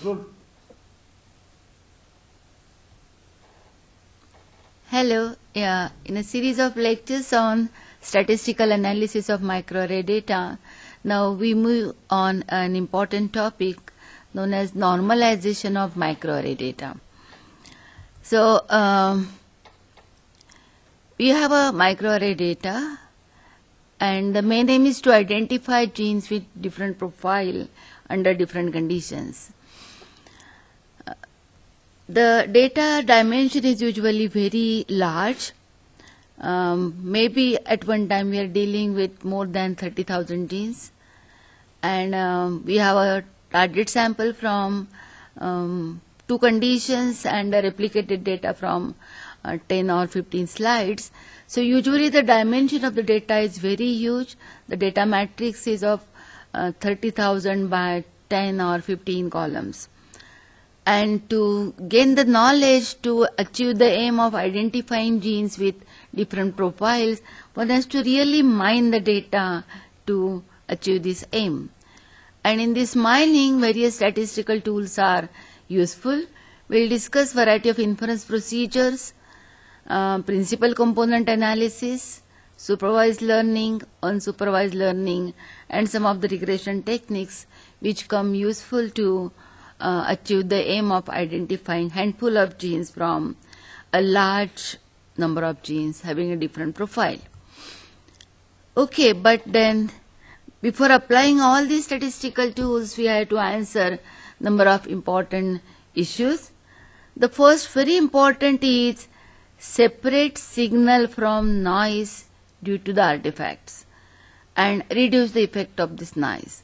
Roll. Hello, in a series of lectures on statistical analysis of microarray data, now we move on an important topic known as normalization of microarray data. So, we have a microarray data, and the main aim is to identify genes with different profile under different conditions. The data dimension is usually very large. Maybe at one time we are dealing with more than 30,000 genes, and we have a target sample from 2 conditions and a replicated data from 10 or 15 slides. So usually the dimension of the data is very huge. The data matrix is of 30,000 by 10 or 15 columns. And to gain the knowledge to achieve the aim of identifying genes with different profiles, one has to really mine the data to achieve this aim. And in this mining, various statistical tools are useful. We'll discuss variety of inference procedures, principal component analysis, supervised learning, unsupervised learning, and some of the regression techniques which come useful to achieve the aim of identifying handful of genes from a large number of genes having a different profile. Okay, but then before applying all these statistical tools, we have to answer number of important issues. The first very important is separate signal from noise due to the artifacts and reduce the effect of this noise.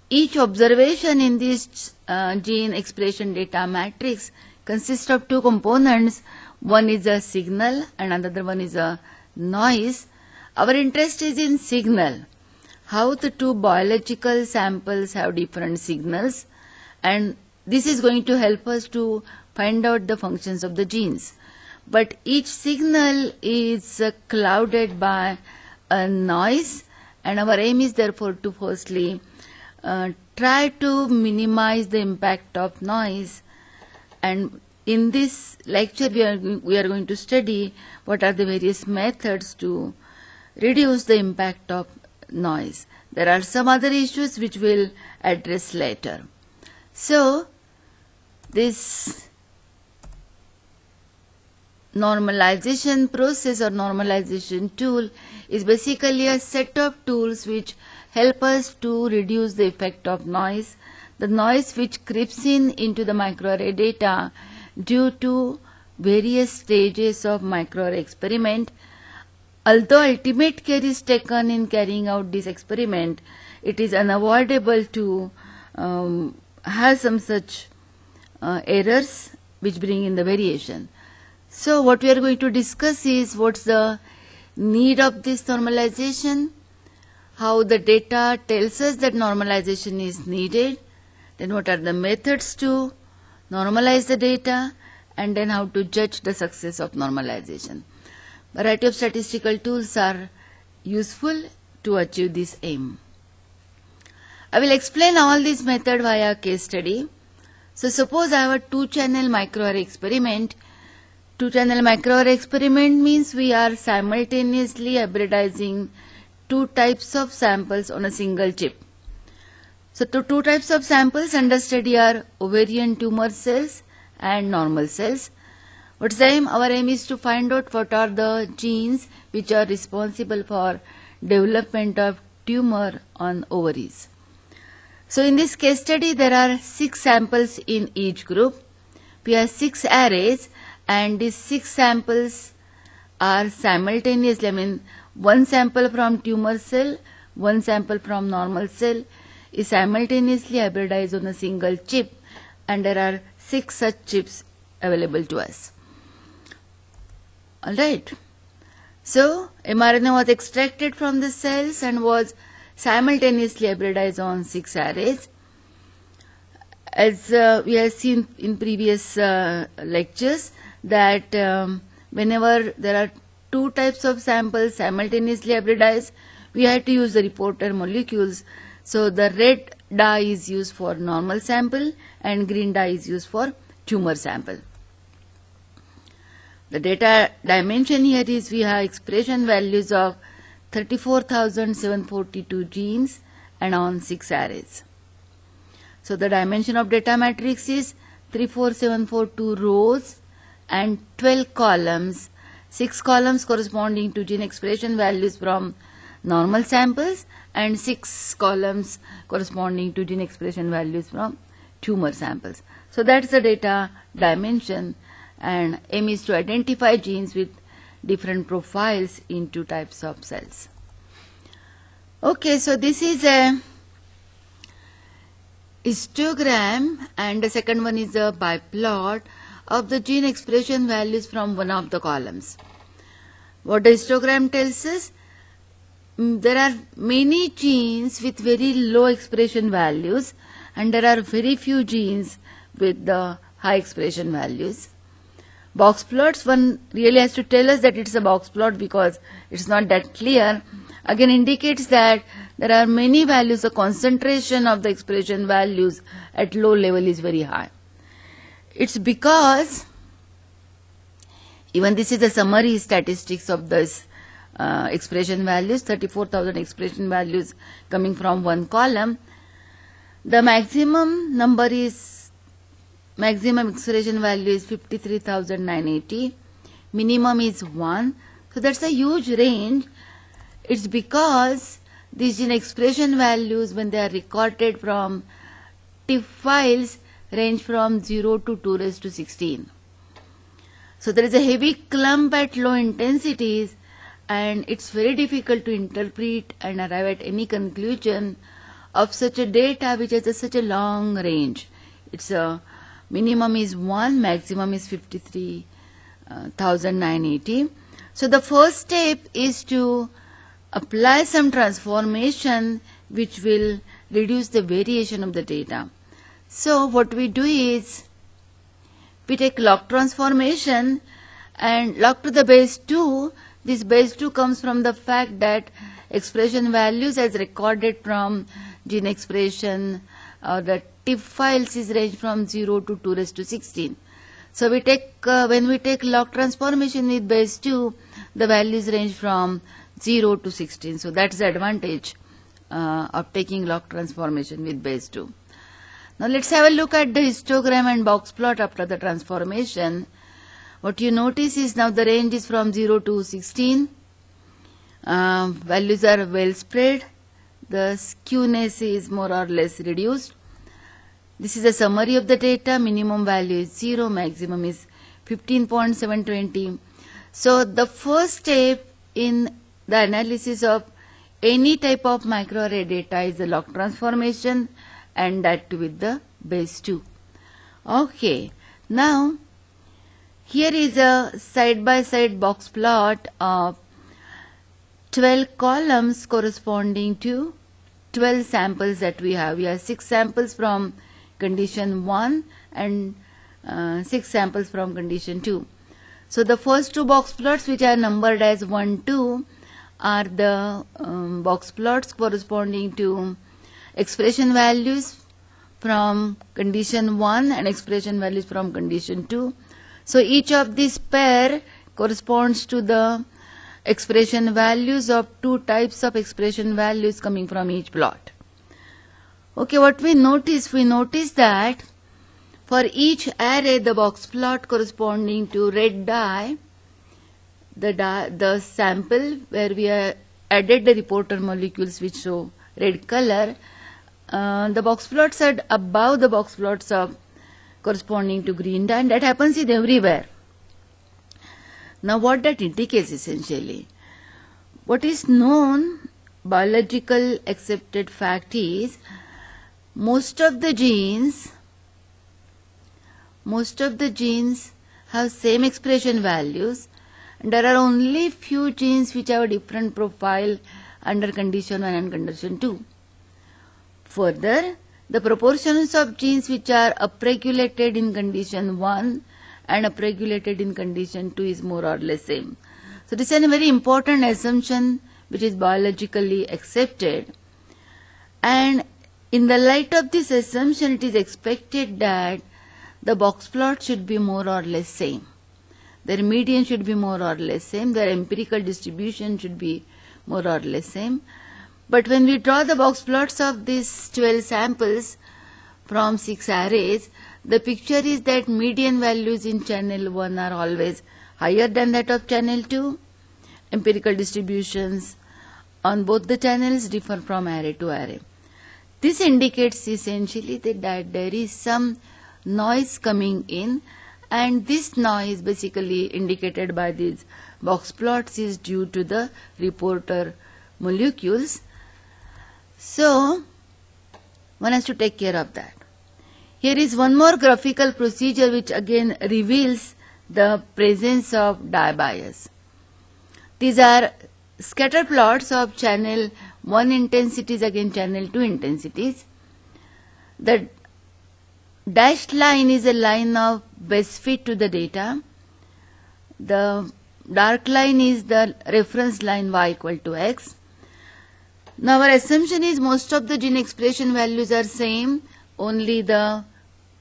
Each observation in this gene expression data matrix consists of 2 components. One is a signal and another one is a noise. Our interest is in signal, how the 2 biological samples have different signals, and this is going to help us to find out the functions of the genes. But each signal is clouded by a noise, and our aim is therefore to firstly try to minimize the impact of noise. And in this lecture we are going to study what are the various methods to reduce the impact of noise. There are some other issues which we'll address later. So this normalization process or normalization tool is basically a set of tools which help us to reduce the effect of noise, the noise which creeps into the microarray data due to various stages of microarray experiment. Although ultimate care is taken in carrying out this experiment, it is unavoidable to have some such errors which bring in the variation. So what we are going to discuss is what's the need of this normalization, how the data tells us that normalization is needed, then what are the methods to normalize the data, and then how to judge the success of normalization. Variety of statistical tools are useful to achieve this aim. I will explain all these methods via case study. So suppose I have a 2-channel microarray experiment. 2-channel microarray experiment means we are simultaneously hybridizing 2 types of samples on a single chip. So 2 types of samples under study are ovarian tumor cells and normal cells. What's the aim? Our aim is to find out what are the genes which are responsible for development of tumor on ovaries. So in this case study there are 6 samples in each group. We have 6 arrays, and these 6 samples are simultaneously, 1 sample from tumor cell, 1 sample from normal cell is simultaneously hybridized on a single chip, and there are 6 such chips available to us. Alright. So mRNA was extracted from the cells and was simultaneously hybridized on 6 arrays. As we have seen in previous lectures, that whenever there are 2 types of samples simultaneously hybridized, we had to use the reporter molecules. So the red dye is used for normal sample and green dye is used for tumor sample. The data dimension here is we have expression values of 34,742 genes and on 6 arrays. So the dimension of data matrix is 34742 rows and 12 columns, 6 columns corresponding to gene expression values from normal samples and 6 columns corresponding to gene expression values from tumor samples. So that's the data dimension, and aim is to identify genes with different profiles in 2 types of cells. Okay, so this is a histogram and the second one is a biplot of the gene expression values from one of the columns. What the histogram tells us, there are many genes with very low expression values and there are very few genes with the high expression values. Box plots, one really has to tell us that it's a box plot because it's not that clear. Again indicates that there are many values, the concentration of the expression values at low level is very high. It's because, even this is the summary statistics of this expression values, 34,000 expression values coming from one column. The maximum expression value is 53,980, minimum is 1. So that's a huge range. It's because these gene expression values, when they are recorded from TIFF files, range from 0 to 2 raised to 16. So there is a heavy clump at low intensities and it's very difficult to interpret and arrive at any conclusion of such a data which has such a long range. It's a minimum is 1, maximum is 53,980. So the first step is to apply some transformation which will reduce the variation of the data. So what we do is we take log transformation and log to the base 2. This base 2 comes from the fact that expression values as recorded from gene expression or the TIFF files is range from 0 to 2 raised to 16. So we take when we take log transformation with base 2, the values range from 0 to 16. So that's the advantage of taking log transformation with base 2. Now let's have a look at the histogram and box plot after the transformation. What you notice is now the range is from 0 to 16. Values are well spread. The skewness is more or less reduced. This is a summary of the data. Minimum value is 0, maximum is 15.720. So the first step in the analysis of any type of microarray data is the log transformation, and that too with the base 2. Okay, now here is a side-by-side box plot of 12 columns corresponding to 12 samples that we have. We have 6 samples from condition 1 and 6 samples from condition 2. So the first 2 box plots, which are numbered as 1, 2, are the box plots corresponding to expression values from condition 1 and expression values from condition 2. So each of these pair corresponds to the expression values of 2 types of expression values coming from each plot. Okay, what we notice that for each array, the box plot corresponding to red dye, the sample where we added the reporter molecules which show red color, the box plots are above the box plots of corresponding to green dye, and that happens in everywhere. Now what that indicates essentially, what is known biological accepted fact is most of the genes have same expression values, and there are only few genes which have a different profile under condition 1 and condition 2. Further, the proportions of genes which are upregulated in condition 1 and upregulated in condition 2 is more or less same. So this is a very important assumption which is biologically accepted, and In the light of this assumption, it is expected that the box plot should be more or less same. Their median should be more or less same. Their empirical distribution should be more or less same. But when we draw the box plots of these 12 samples from 6 arrays, the picture is that median values in channel 1 are always higher than that of channel 2. Empirical distributions on both the channels differ from array to array. This indicates essentially that there is some noise coming in, and this noise basically indicated by these box plots is due to the reporter molecules. So one has to take care of that. Here is one more graphical procedure which again reveals the presence of dye bias. These are scatter plots of channel 1 intensities against channel 2 intensities. The dashed line is a line of best fit to the data. The dark line is the reference line y equal to x. Now our assumption is most of the gene expression values are same, only the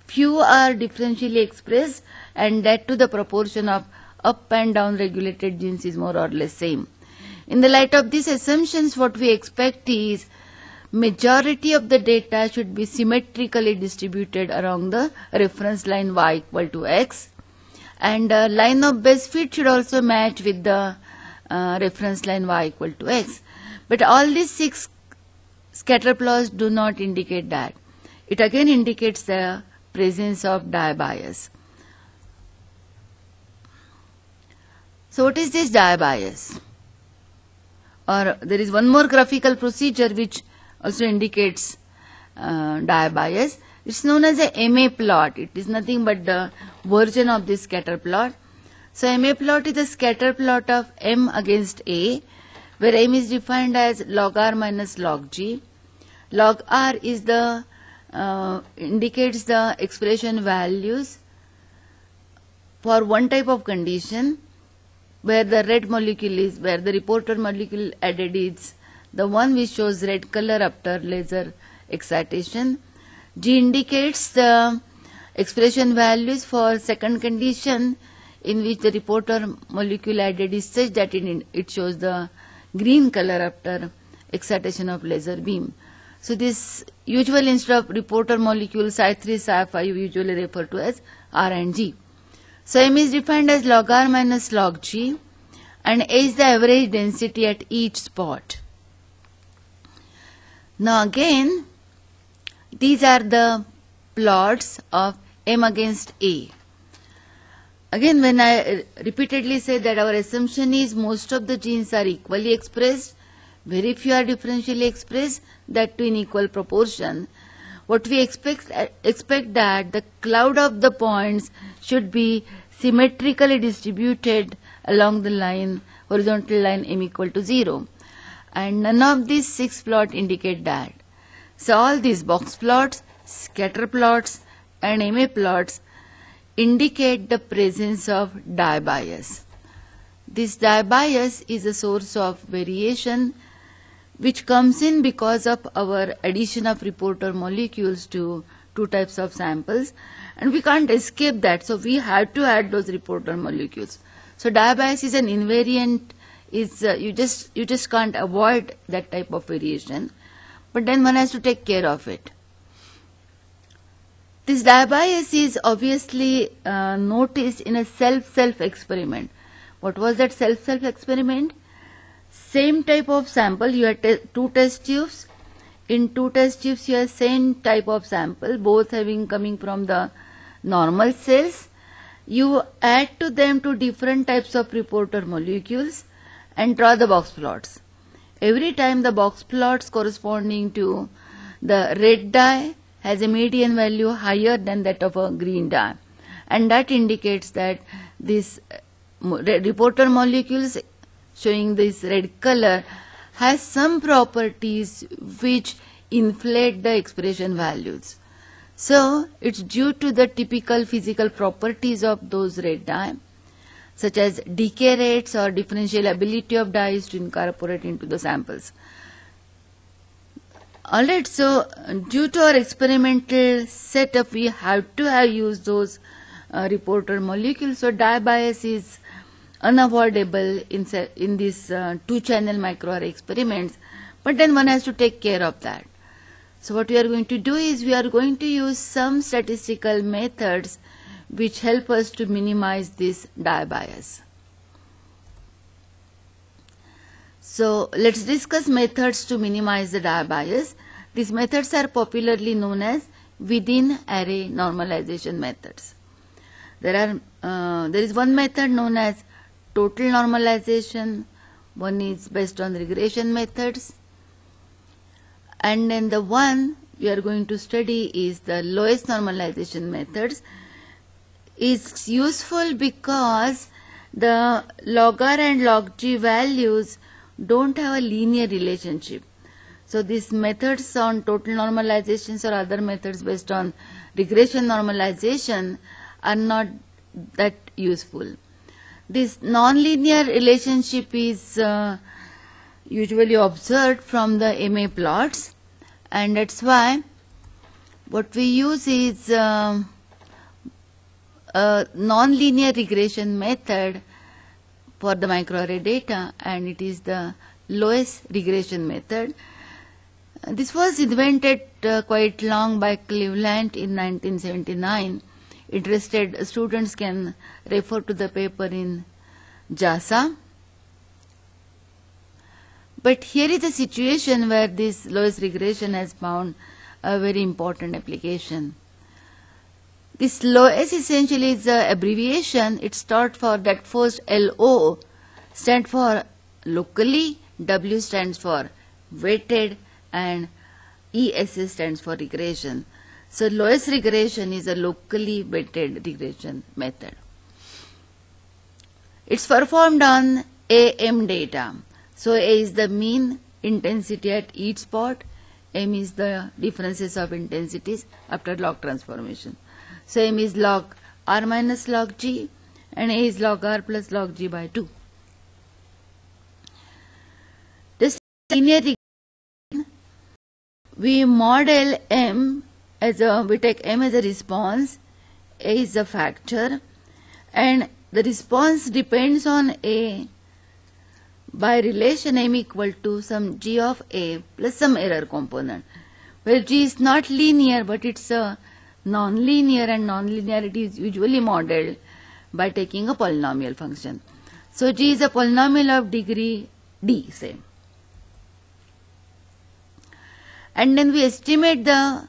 few are differentially expressed, and that to the proportion of up and down regulated genes is more or less same. In the light of these assumptions, what we expect is majority of the data should be symmetrically distributed along the reference line y equal to x, and line of best fit should also match with the reference line y equal to x. But all these 6 scatter plots do not indicate that. It again indicates the presence of dye bias. So what is this dye bias? Or there is one more graphical procedure which also indicates dye bias. It's known as a MA plot. It is nothing but the version of this scatter plot. So MA plot is a scatter plot of M against A, where M is defined as log R minus log G. Log R is the indicates the expression values for one type of condition, where the red molecule is, where the reporter molecule added is the one which shows red color after laser excitation. G indicates the expression values for second condition in which the reporter molecule added is such that it shows the green color after excitation of laser beam. So this usually instead of reporter molecule Psi3, Psi5 we usually refer to as R and G. So M is defined as log R minus log G, and A is the average density at each spot. Now again, these are the plots of M against A. Again, when I repeatedly say that our assumption is most of the genes are equally expressed, very few are differentially expressed, that too in equal proportion, what we expect that the cloud of the points should be symmetrically distributed along the line, horizontal line M equal to 0. And none of these 6 plots indicate that. So all these box plots, scatter plots and MA plots indicate the presence of dye bias. This dye bias is a source of variation which comes in because of our addition of reporter molecules to 2 types of samples, and we can't escape that, so we have to add those reporter molecules. So dye bias is an invariant, you just can't avoid that type of variation, but then one has to take care of it. This dye bias is obviously noticed in a self-self experiment. What was that self-self experiment? Same type of sample, you had 2 test tubes. In 2 test tubes you have same type of sample, both coming from the normal cells. You add to them 2 different types of reporter molecules and draw the box plots. Every time the box plots corresponding to the red dye has a median value higher than that of a green dye, and that indicates that this reporter molecules showing this red color has some properties which inflate the expression values. So it's due to the typical physical properties of those red dye, such as decay rates or differential ability of dyes to incorporate into the samples. Alright, so due to our experimental setup, we have to have used those reporter molecules. So dye bias is unavoidable in these two-channel microarray experiments, but then one has to take care of that. So what we are going to do is we are going to use some statistical methods which help us to minimize this dye bias. So let's discuss methods to minimize the dye bias. These methods are popularly known as within array normalization methods. There is one method known as total normalization, one is based on regression methods, and then the one we are going to study is the lowest normalization methods. Is useful because the log R and log G values don't have a linear relationship. So these methods on total normalizations or other methods based on regression normalization are not that useful. This nonlinear relationship is usually observed from the MA plots, and that's why what we use is a nonlinear regression method for the microarray data, and it is the lowest regression method. This was invented quite long by Cleveland in 1979. Interested students can refer to the paper in JASA. But here is a situation where this lowest regression has found a very important application. This lowest essentially is an abbreviation. It stands for that first LO stands for locally, W stands for weighted, and ESS stands for regression. So lowest regression is a locally weighted regression method. It's performed on AM data. So A is the mean intensity at each spot, M is the differences of intensities after log transformation. So M is log R minus log G, and A is log R plus log G by 2. This linear regression, we model M as we take M as a response, A is a factor, and the response depends on A by relation M equal to some G of A plus some error component, where G is not linear but it's a non-linear, and non-linearity is usually modeled by taking a polynomial function. So G is a polynomial of degree D, say. And then we estimate the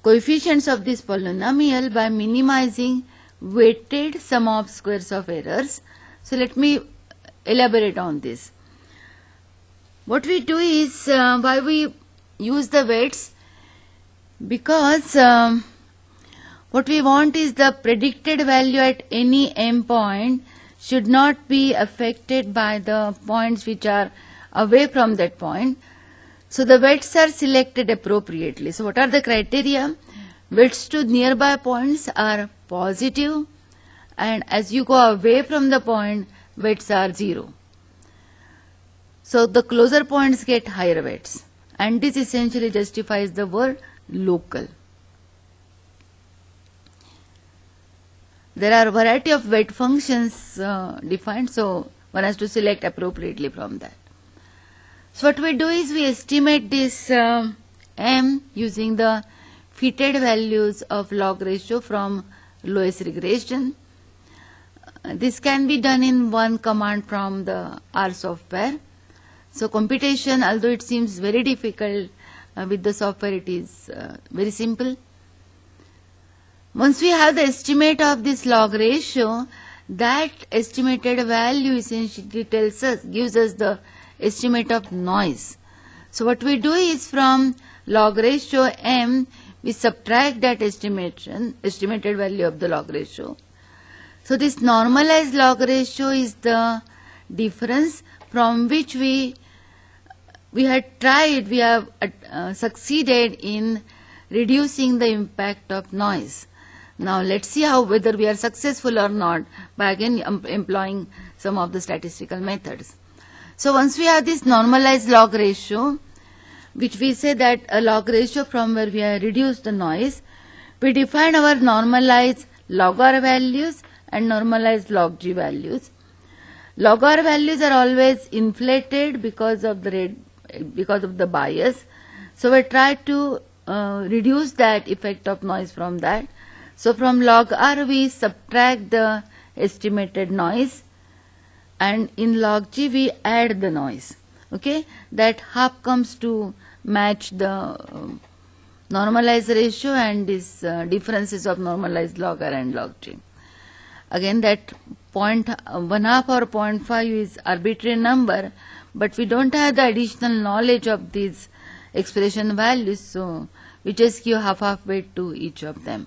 coefficients of this polynomial by minimizing weighted sum of squares of errors. So let me elaborate on this. What we do is, why we use the weights, because what we want is the predicted value at any M point should not be affected by the points which are away from that point. So the weights are selected appropriately. So what are the criteria? Weights to nearby points are positive, and as you go away from the point, weights are 0. So the closer points get higher weights, and this essentially justifies the word local. There are a variety of weight functions defined, so one has to select appropriately from that. So what we do is we estimate this M using the fitted values of log ratio from lowest regression. This can be done in one command from the R software. So computation, although it seems very difficult, with the software it is very simple. Once we have the estimate of this log ratio, that estimated value essentially gives us the estimate of noise. So what we do is from log ratio M, we subtract that estimated value of the log ratio. So this normalized log ratio is the difference from which we have succeeded in reducing the impact of noise. Now let's see whether we are successful or not by again employing some of the statistical methods. So once we have this normalized log ratio, which we say that a log ratio from where we have reduced the noise, we define our normalized log R values and normalized log G values. Log R values are always inflated because of the bias. So we try to reduce that effect of noise from that. So from log R we subtract the estimated noise, and in log G we add the noise. Okay, that half comes to match the normalized ratio and these differences of normalized log R and log G. Again, that 1/2 or 0.5 is arbitrary number, but we don't have the additional knowledge of these expression values, so we just give half weight to each of them.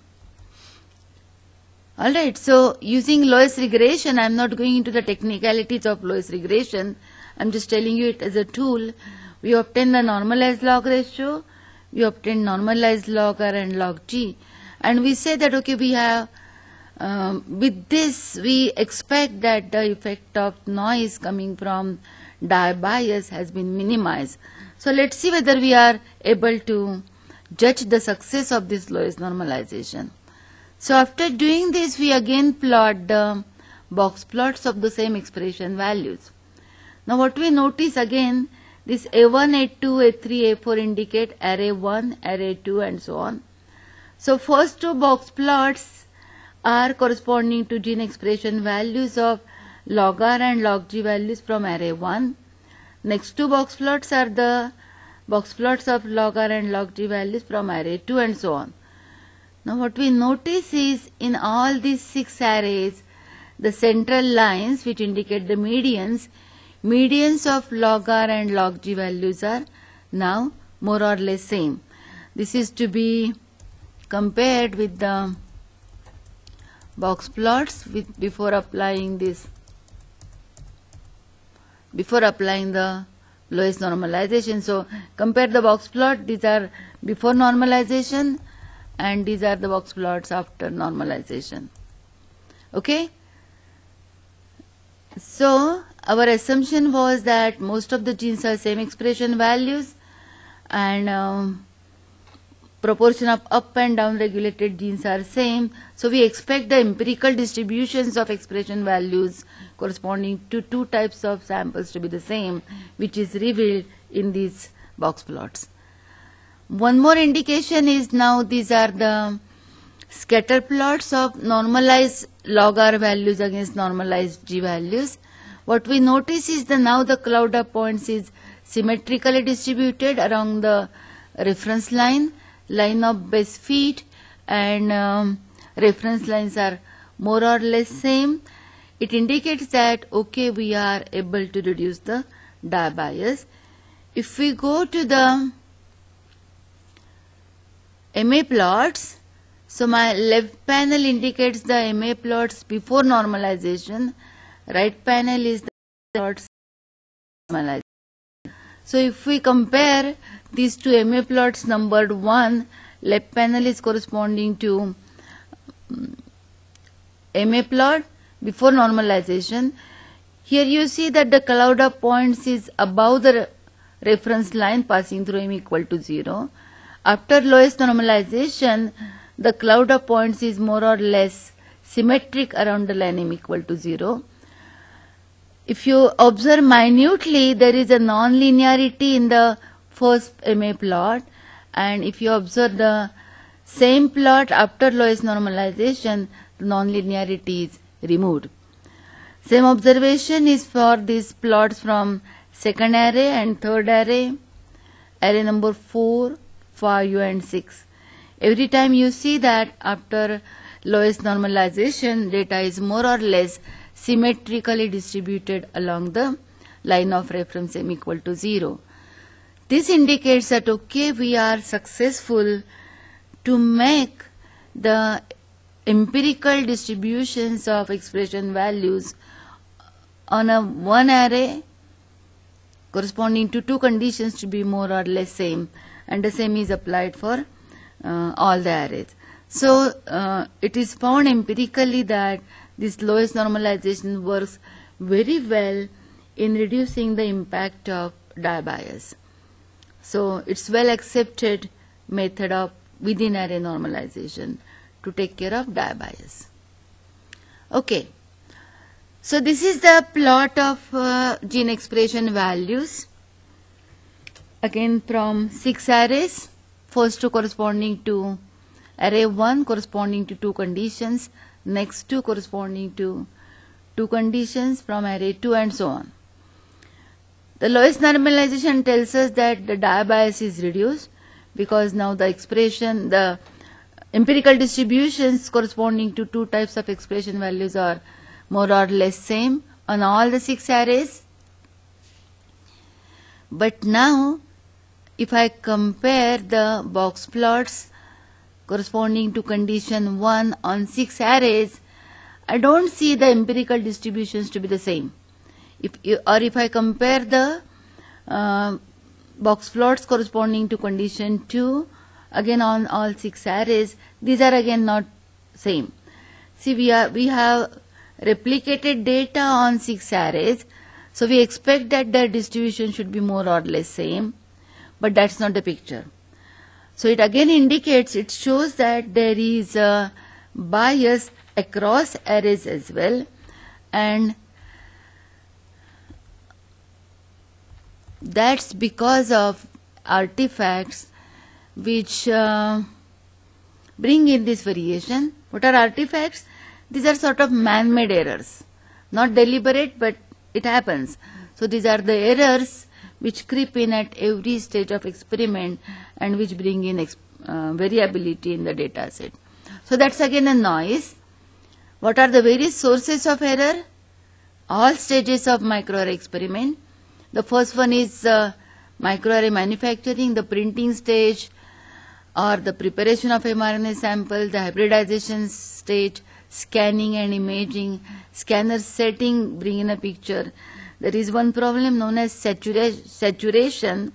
Alright, so using Loess regression, I am not going into the technicalities of Loess regression, I am just telling you it as a tool. We obtain the normalized log ratio, we obtain normalized log R and log G, and we say that okay, we have with this we expect that the effect of noise coming from die bias has been minimized. So let's see whether we are able to judge the success of this Loess normalization. So after doing this, we again plot the box plots of the same expression values. Now what we notice again, this A1, A2, A3, A4 indicate array 1, array 2 and so on. So first two box plots are corresponding to gene expression values of log R and log G values from array 1. Next two box plots are the box plots of log R and log G values from array 2 and so on. Now what we notice is in all these 6 arrays, the central lines which indicate the medians of log R and log G values are now more or less same. This is to be compared with the box plots before applying the Loess normalization. So compare the box plot, these are before normalization and these are the box plots after normalization. Okay, so our assumption was that most of the genes have same expression values and proportion of up and down regulated genes are same. So we expect the empirical distributions of expression values corresponding to two types of samples to be the same, which is revealed in these box plots. One more indication is now these are the scatter plots of normalized log R values against normalized G values. What we notice is that now the cloud of points is symmetrically distributed along the reference line of base fit, and reference lines are more or less same. It indicates that okay, we are able to reduce the die bias. If we go to the MA plots, so my left panel indicates the MA plots before normalization, right panel is the plots normalization. So if we compare these two MA plots numbered 1, left panel is corresponding to MA plot before normalization. Here you see that the cloud of points is above the reference line passing through M equal to 0. After Loess normalization, the cloud of points is more or less symmetric around the line M equal to 0. If you observe minutely, there is a non-linearity in the first MA plot, and if you observe the same plot after Loess normalization, the non-linearity is removed. Same observation is for these plots from second array and third array, array number 4, 5 and 6. Every time you see that after Loess normalization, data is more or less symmetrically distributed along the line of reference M equal to 0. This indicates that okay, we are successful to make the empirical distributions of expression values on a one array corresponding to two conditions to be more or less same, and the same is applied for all the arrays. So it is found empirically that this Loess normalization works very well in reducing the impact of die bias. So it's well accepted method of within array normalization to take care of die bias. Okay. So this is the plot of gene expression values. Again from 6 arrays, first 2 corresponding to array 1 corresponding to 2 conditions, next 2 corresponding to 2 conditions from array 2 and so on. The lowest normalization tells us that the die bias is reduced because now the expression, the empirical distributions corresponding to 2 types of expression values are more or less same on all the 6 arrays. But now if I compare the box plots corresponding to condition 1 on 6 arrays, I don't see the empirical distributions to be the same. If I compare the box plots corresponding to condition 2 again on all 6 arrays, these are again not same. See, we have replicated data on 6 arrays, so we expect that their distribution should be more or less same, but that's not the picture. So it again indicates, it shows that there is a bias across arrays as well, and that's because of artifacts which bring in this variation. What are artifacts? These are sort of man-made errors, not deliberate, but it happens. So these are the errors which creep in at every stage of experiment and which bring in variability in the data set. So that's again a noise. What are the various sources of error? All stages of microarray experiment. The first one is microarray manufacturing, the printing stage, or the preparation of mRNA sample, the hybridization stage, scanning and imaging, scanner setting, bring in a picture. There is one problem known as saturation.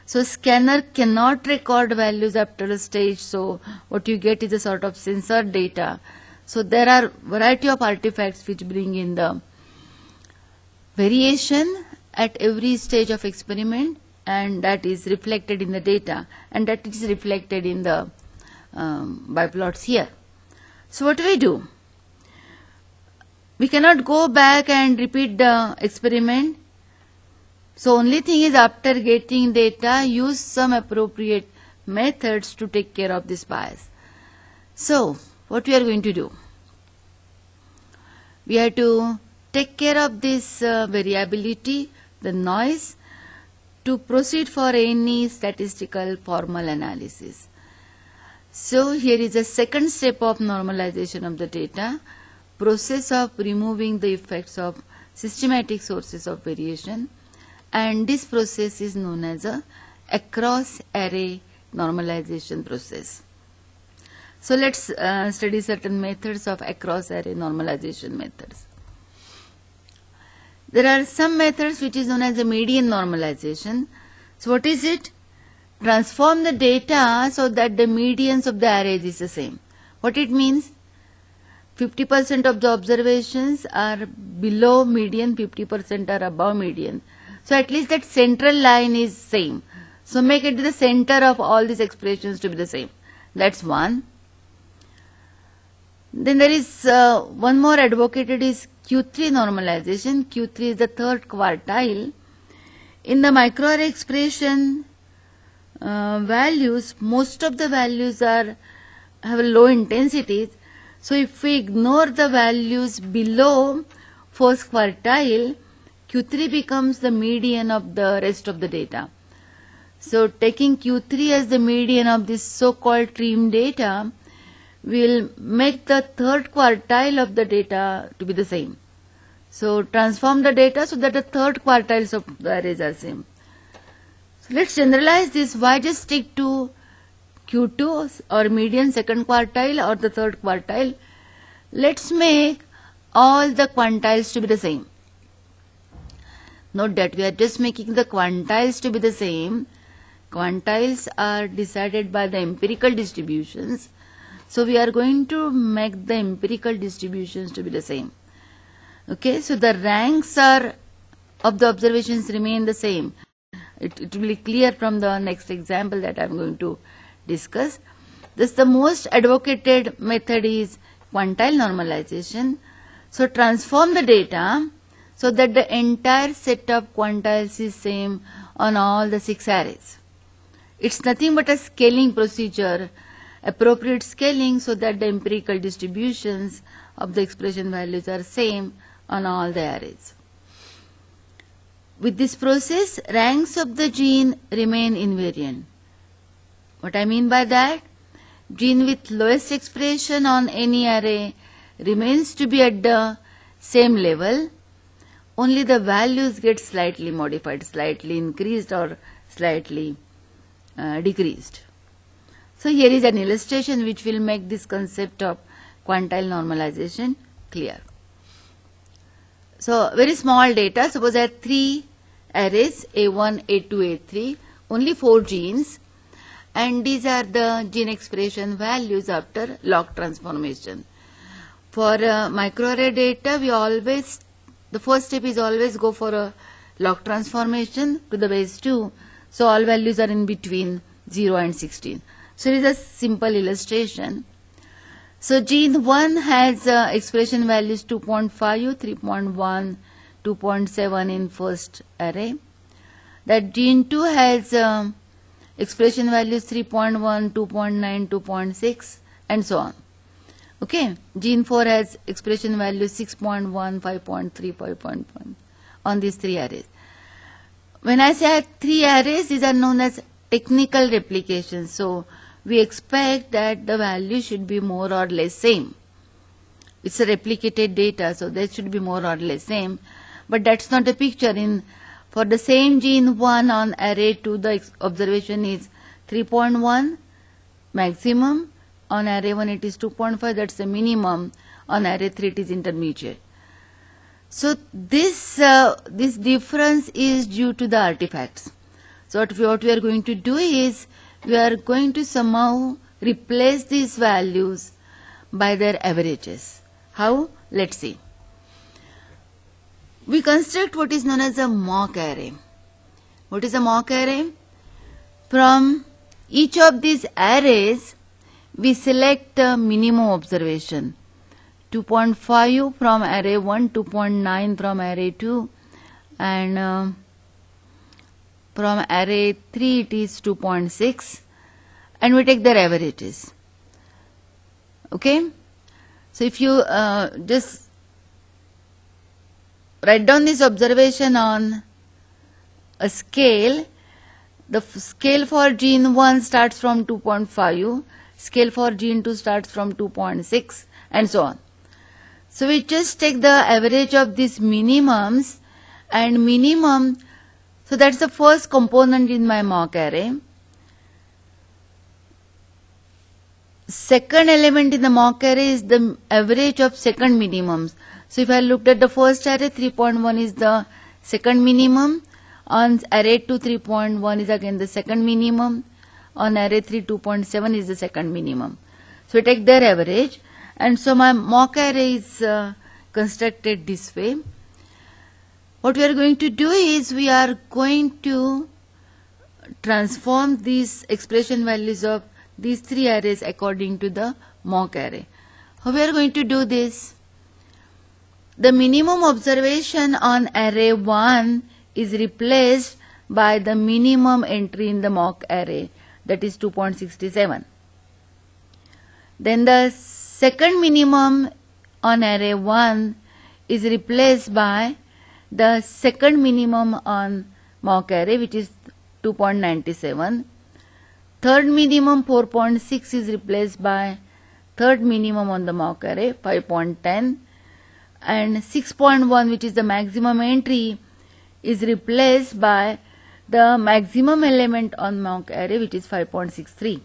So scanner cannot record values after a stage, so what you get is a sort of censored data. So there are variety of artifacts which bring in the variation at every stage of experiment, and that is reflected in the data, and that is reflected in the biplots here. So what do we do? We cannot go back and repeat the experiment. So only thing is, after getting data, use some appropriate methods to take care of this bias. So what we are going to do? We have to take care of this variability, the noise, to proceed for any statistical formal analysis. So here is a second step of normalization of the data, process of removing the effects of systematic sources of variation, and this process is known as a across array normalization process. So let's study certain methods of across array normalization methods. There are some methods which is known as a median normalization. So what is it? Transform the data so that the medians of the arrays is the same. What it means? 50% of the observations are below median, 50% are above median. So at least that central line is same. So make it the center of all these expressions to be the same. That's one. Then there is one more advocated is Q3 normalization. Q3 is the third quartile. In the microarray expression values, most of the values have a low intensity. So if we ignore the values below first quartile, Q3 becomes the median of the rest of the data. So taking Q3 as the median of this so-called trim data will make the third quartile of the data to be the same. So transform the data so that the third quartiles of the arrays are same. So let's generalize this. Why just stick to Q2 or median second quartile or the third quartile? Let's make all the quantiles to be the same. Note that we are just making the quantiles to be the same. Quantiles are decided by the empirical distributions. So we are going to make the empirical distributions to be the same. Okay, so the ranks of the observations remain the same. It will be clear from the next example that I am going to discuss. Thus, the most advocated method is quantile normalization. So, transform the data so that the entire set of quantiles is same on all the 6 arrays. It's nothing but a scaling procedure, appropriate scaling so that the empirical distributions of the expression values are same on all the arrays. With this process, ranks of the gene remain invariant. What I mean by that? Gene with lowest expression on any array remains to be at the same level, only the values get slightly modified, slightly increased or slightly decreased. So here is an illustration which will make this concept of quantile normalization clear. So very small data, suppose I have 3 arrays A1, A2, A3, only 4 genes, and these are the gene expression values after log transformation. For microarray data, the first step is always go for a log transformation to the base 2, so all values are in between 0 and 16. So it is a simple illustration. So gene 1 has expression values 2.5, 3.1, 2.7 in first array. That gene 2 has expression values 3.1, 2.9, 2.6 and so on. Okay, gene 4 has expression values 6.1, 5.3, 5.1 on these 3 arrays. When I say 3 arrays, these are known as technical replications. So we expect that the value should be more or less same. It's a replicated data, so that should be more or less same. But that's not a picture. For the same gene 1 on array 2, the observation is 3.1 maximum. On array 1 it is 2.5, that's the minimum. On array 3 it is intermediate. So this difference is due to the artifacts. So what we are going to do is, we are going to somehow replace these values by their averages. How? Let's see. We construct what is known as a mock array. What is a mock array? From each of these arrays, we select a minimum observation. 2.5 from array 1, 2.9 from array 2, and from array 3 it is 2.6, and we take their averages. Okay? So if you just write down this observation on a scale, the scale for gene 1 starts from 2.5, scale for gene 2 starts from 2.6, and so on. So we just take the average of these minimums, and minimum, so that's the first component in my mock array. Second element in the mock array is the average of second minimums. So if I looked at the first array, 3.1 is the second minimum. On array 2, 3.1 is again the second minimum. On array 3, 2.7 is the second minimum. So we take their average, and so my mock array is constructed this way. What we are going to do is, we are going to transform these expression values of these 3 arrays according to the mock array. How we are going to do this? The minimum observation on array 1 is replaced by the minimum entry in the mock array, that is 2.67. Then the second minimum on array 1 is replaced by the second minimum on mock array, which is 2.97. Third minimum 4.6 is replaced by third minimum on the mock array 5.10, and 6.1, which is the maximum entry, is replaced by the maximum element on mock array, which is 5.63.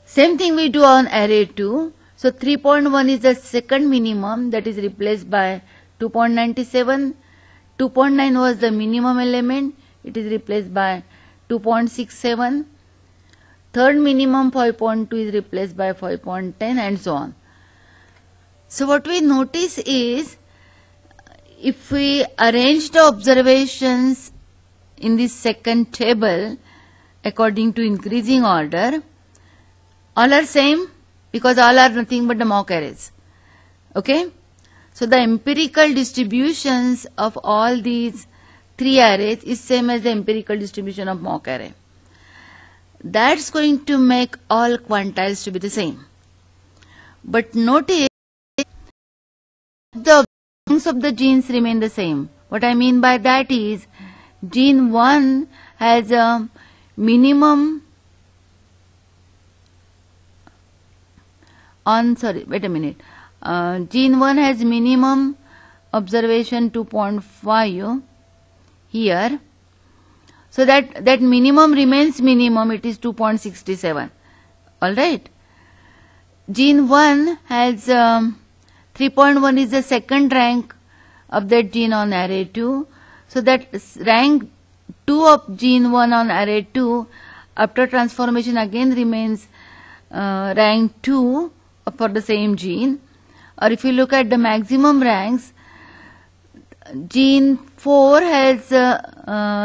Same thing we do on array 2. So 3.1 is the second minimum, that is replaced by 2.97. 2.9 was the minimum element, it is replaced by 2.67. Third minimum 5.2 is replaced by 5.10, and so on. So what we notice is, if we arrange the observations in this second table according to increasing order, all are same because all are nothing but the mock arrays. Okay? So the empirical distributions of all these three arrays is same as the empirical distribution of mock array. That's going to make all quantiles to be the same. But notice the objects of the genes remain the same. What I mean by that is gene 1 has a minimum gene 1 has minimum observation 2.5 here. So that minimum remains minimum, it is 2.67. Alright. Gene 1 has 3.1 is the second rank of that gene on array 2. So that rank 2 of gene 1 on array 2 after transformation again remains rank 2 for the same gene. Or if you look at the maximum ranks, gene 4 has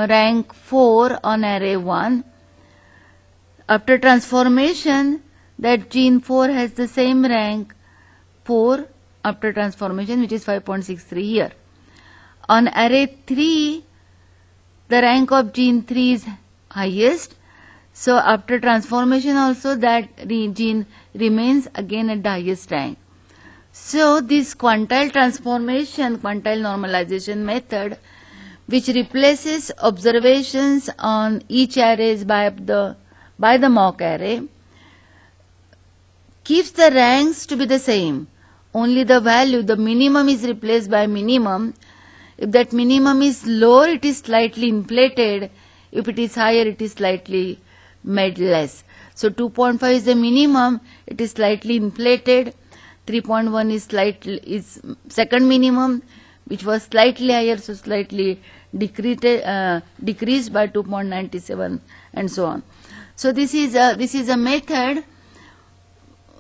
rank 4 on array 1. After transformation, that gene 4 has the same rank 4 after transformation, which is 5.63 here. On array 3, the rank of gene 3 is highest. So after transformation also that gene remains again at the highest rank. So this quantile transformation, quantile normalization method, which replaces observations on each arrays by the mock array, keeps the ranks to be the same. Only the value, the minimum is replaced by minimum. If that minimum is lower, it is slightly inflated. If it is higher, it is slightly made less. So 2.5 is the minimum, it is slightly inflated. 3.1 is second minimum, which was slightly higher, so slightly decreased by 2.97 and so on. So this is a method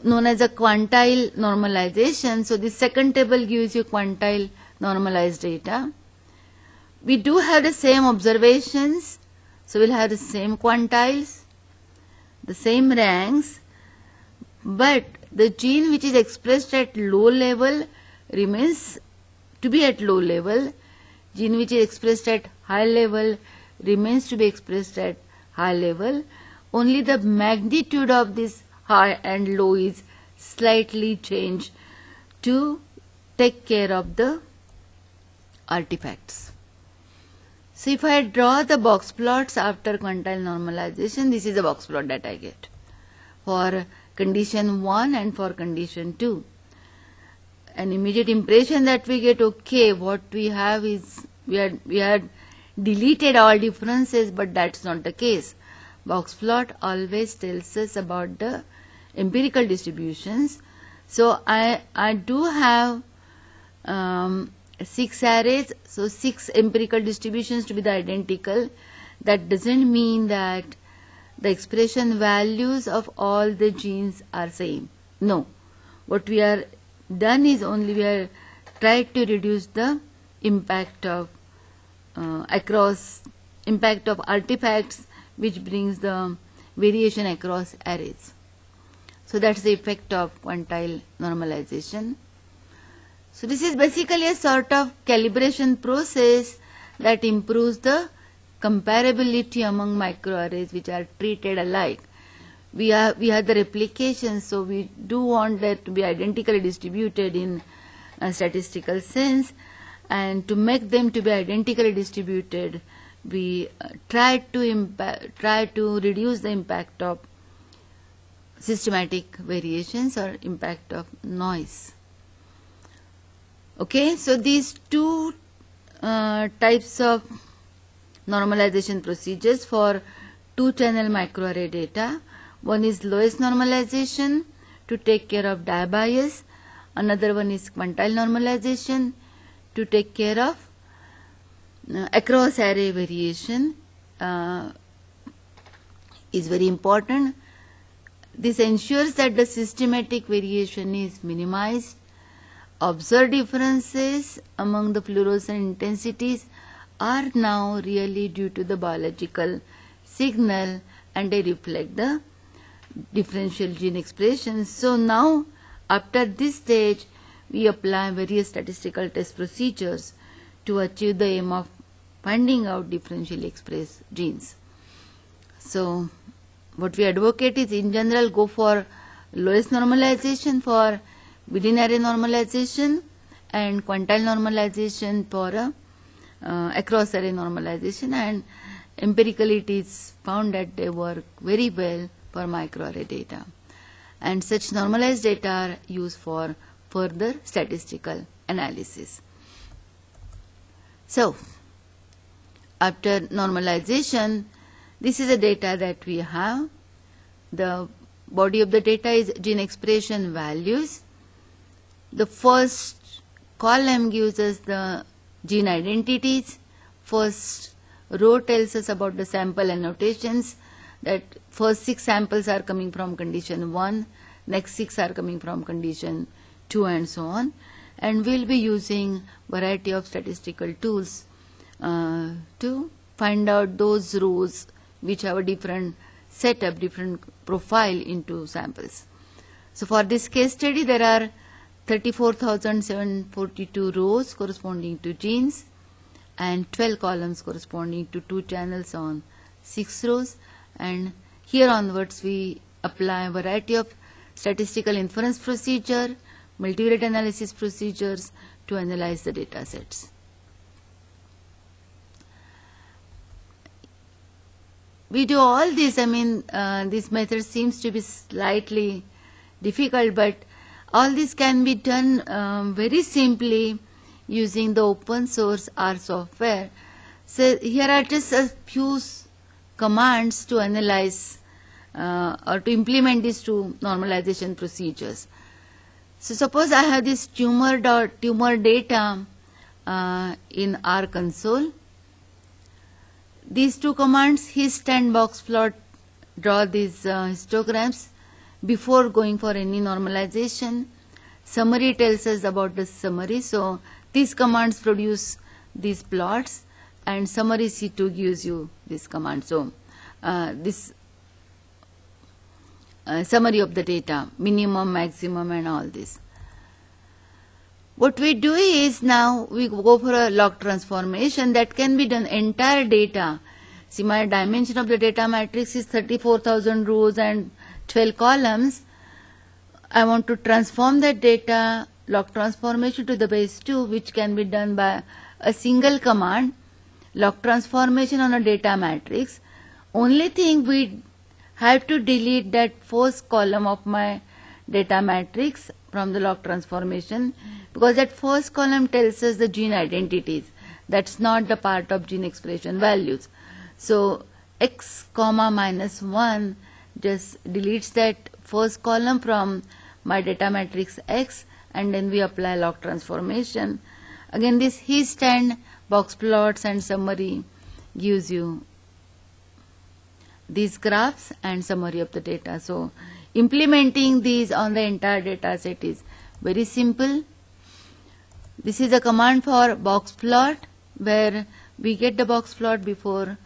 known as a quantile normalization. So this second table gives you quantile normalized data. We do have the same observations, so we'll have the same quantiles, the same ranks, but the gene which is expressed at low level remains to be at low level. Gene which is expressed at high level remains to be expressed at high level. Only the magnitude of this high and low is slightly changed to take care of the artifacts. So if I draw the box plots after quantile normalization, this is the box plot that I get for condition 1 and for condition 2. An immediate impression that we get, okay, what we have is we had deleted all differences, but that's not the case. Box plot always tells us about the empirical distributions. So I do have 6 arrays, so 6 empirical distributions to be the identical. That doesn't mean that the expression values of all the genes are same. No. What we are done is only we are tried to reduce the impact of impact of artifacts, which brings the variation across arrays. So that's the effect of quantile normalization. So this is basically a sort of calibration process that improves the comparability among microarrays which are treated alike. We have the replication, so we do want that to be identically distributed in a statistical sense, and to make them to be identically distributed, we try to reduce the impact of systematic variations or impact of noise. Okay, so these two types of normalization procedures for 2-channel microarray data. One is lowest normalization to take care of die bias. Another one is quantile normalization to take care of across array variation. Is very important. This ensures that the systematic variation is minimized. Observed differences among the fluorescent intensities are now really due to the biological signal, and they reflect the differential gene expressions. So now, after this stage, we apply various statistical test procedures to achieve the aim of finding out differentially expressed genes. So what we advocate is, in general, go for lowest normalization for within array normalization and quantile normalization for across array normalization, and empirically it is found that they work very well for microarray data, and such normalized data are used for further statistical analysis. So after normalization, this is the data that we have. The body of the data is gene expression values. The first column gives us the gene identities. First row tells us about the sample annotations, that first 6 samples are coming from condition 1, next 6 are coming from condition 2, and so on. And we'll be using variety of statistical tools to find out those rows which have a different setup, different profile into samples. So for this case study, there are 34,742 rows corresponding to genes and 12 columns corresponding to 2 channels on 6 rows. And here onwards we apply a variety of statistical inference procedure, multivariate analysis procedures to analyze the data sets. We do all this, this method seems to be slightly difficult, but all this can be done very simply using the open source R software. So here are just a few commands to analyze or to implement these 2 normalization procedures. So suppose I have this tumor data in R console. These 2 commands, hist and box plot, draw these histograms before going for any normalization. Summary tells us about the summary. So these commands produce these plots, and summary C2 gives you this command. So this summary of the data, minimum, maximum, and all this. What we do is, now we go for a log transformation that can be done entire data. See, my dimension of the data matrix is 34,000 rows and 12 columns. I want to transform that data, log transformation to the base 2, which can be done by a single command, log transformation on a data matrix. Only thing, we have to delete that first column of my data matrix from the log transformation, because that first column tells us the gene identities. That's not the part of gene expression values. So x comma minus 1 just deletes that first column from my data matrix X, and then we apply log transformation. Again, this hist and box plots and summary gives you these graphs and summary of the data. So implementing these on the entire data set is very simple. This is a command for box plot, where we get the box plot before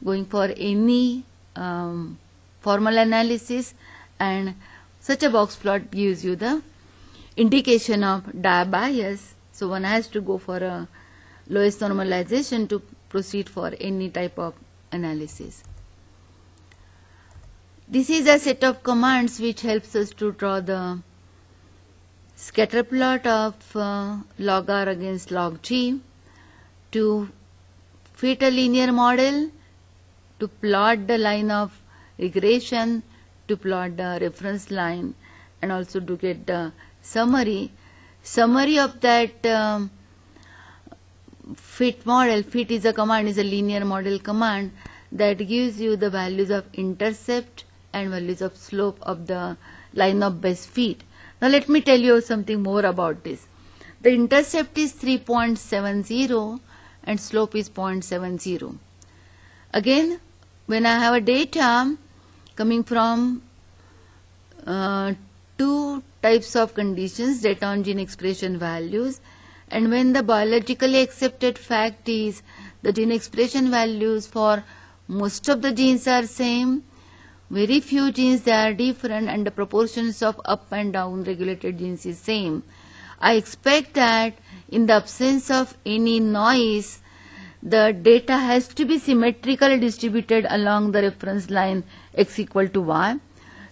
going for any formal analysis, and such a box plot gives you the indication of bias. So one has to go for a lowest normalization to proceed for any type of analysis. This is a set of commands which helps us to draw the scatter plot of log R against log G, to fit a linear model, to plot the line of regression, to plot the reference line, and also to get the summary. Summary of that fit model. Fit is a command, is a linear model command that gives you the values of intercept and values of slope of the line of best fit. Now let me tell you something more about this. The intercept is 3.70 and slope is 0.70. Again, when I have a data coming from 2 types of conditions, data on gene expression values, and when the biologically accepted fact is the gene expression values for most of the genes are same. Very few genes they are different, and the proportions of up and down regulated genes is same. I expect that in the absence of any noise, the data has to be symmetrically distributed along the reference line x equal to y.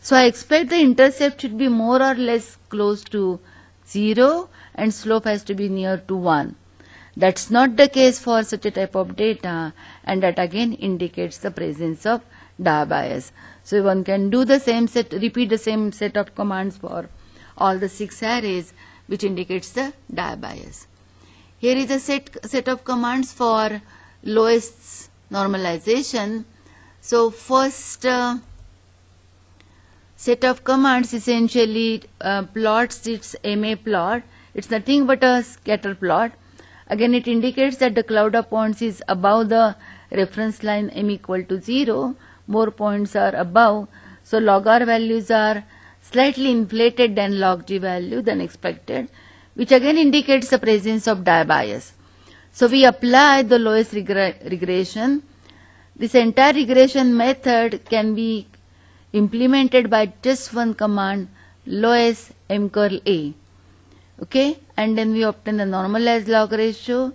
So I expect the intercept should be more or less close to 0 and slope has to be near to 1. That's not the case for such a type of data, and that again indicates the presence of diabias. So one can do the same set, repeat the same set of commands for all the 6 arrays, which indicates the diabias. Here is a set of commands for lowest normalization. So first set of commands essentially plots its MA plot. It's nothing but a scatter plot. Again, it indicates that the cloud of points is above the reference line m equal to 0. More points are above. So log R values are slightly inflated than log G value than expected, which again indicates the presence of diabias. So we apply the lowest regression. This entire regression method can be implemented by just one command, lowest m curl A. Okay, and then we obtain the normalized log ratio,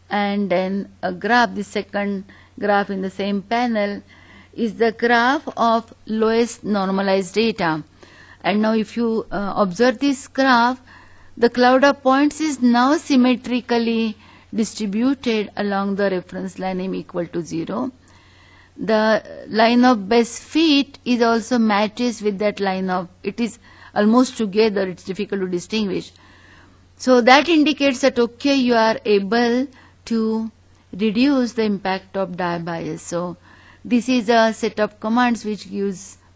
and then a graph. The second graph in the same panel is the graph of lowest normalized data. And now if you observe this graph, the cloud of points is now symmetrically distributed along the reference line m equal to 0. The line of best fit is also matches with that line of, it is almost together, it's difficult to distinguish. So that indicates that okay, you are able to reduce the impact of diabias. So this is a set of commands which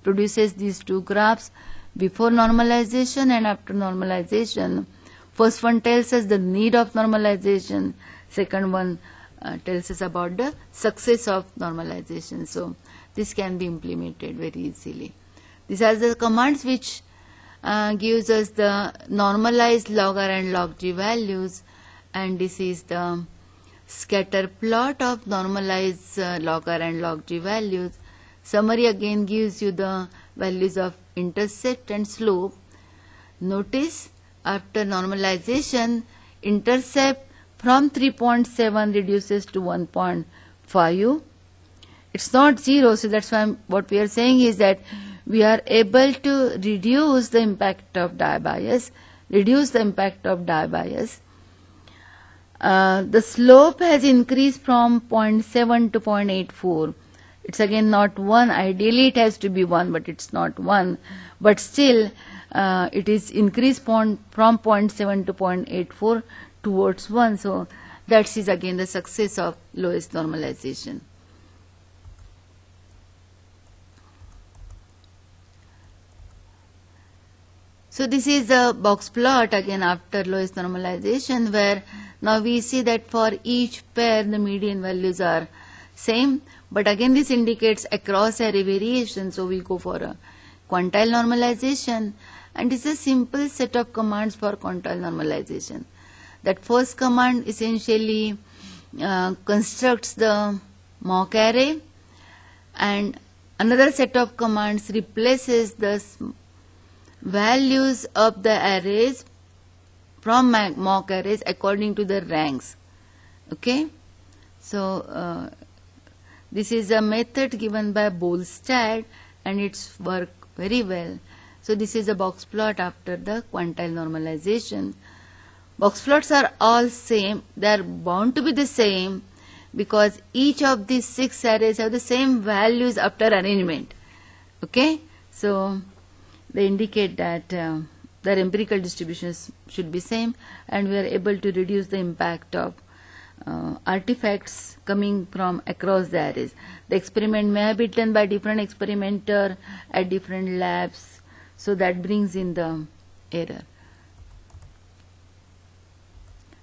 produces these two graphs before normalization and after normalization. First one tells us the need of normalization. Second one tells us about the success of normalization. So this can be implemented very easily. These are the commands which gives us the normalized log R and log G values, and this is the scatter plot of normalized log R and log G values. Summary again gives you the values of intercept and slope. Notice after normalization, intercept from 3.7 reduces to 1.5. It's not 0, so that's why what we are saying is that we are able to reduce the impact of diabias. The slope has increased from 0.7 to 0.84. It's again not 1. Ideally it has to be 1, but it's not 1. But still it is increased from 0.7 to 0.84 towards 1. So that is again the success of lowest normalization. So this is the box plot again after lowest normalization, where now we see that for each pair the median values are same, but again this indicates across array variation, so we go for a quantile normalization, and this is a simple set of commands for quantile normalization. That first command essentially constructs the mock array, and another set of commands replaces the values of the arrays from mock arrays according to the ranks. Okay, so this is a method given by Bolstad, and it's work very well. So this is a box plot after the quantile normalization. Box plots are all same. They are bound to be the same because each of these 6 arrays have the same values after arrangement. Okay, so they indicate that their empirical distributions should be same, and we are able to reduce the impact of artifacts coming from across the arrays. The experiment may have been done by different experimenter at different labs, so that brings in the error.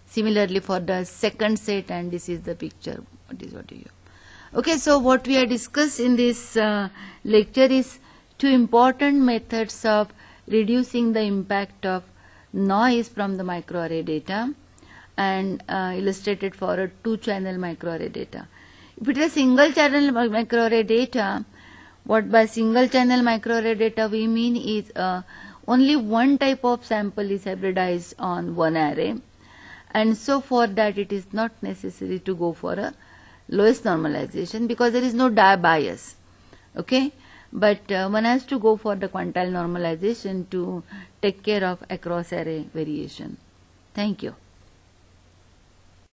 Similarly for the second set, and this is the picture. What you have. Okay, so what we have discussed in this lecture is 2 important methods of reducing the impact of noise from the microarray data. and illustrated for a 2-channel microarray data. If it is a single-channel microarray data, what by single-channel microarray data we mean is only one type of sample is hybridized on one array, and so for that it is not necessary to go for a lowest normalization because there is no bias. Okay, but one has to go for the quantile normalization to take care of across array variation. Thank you.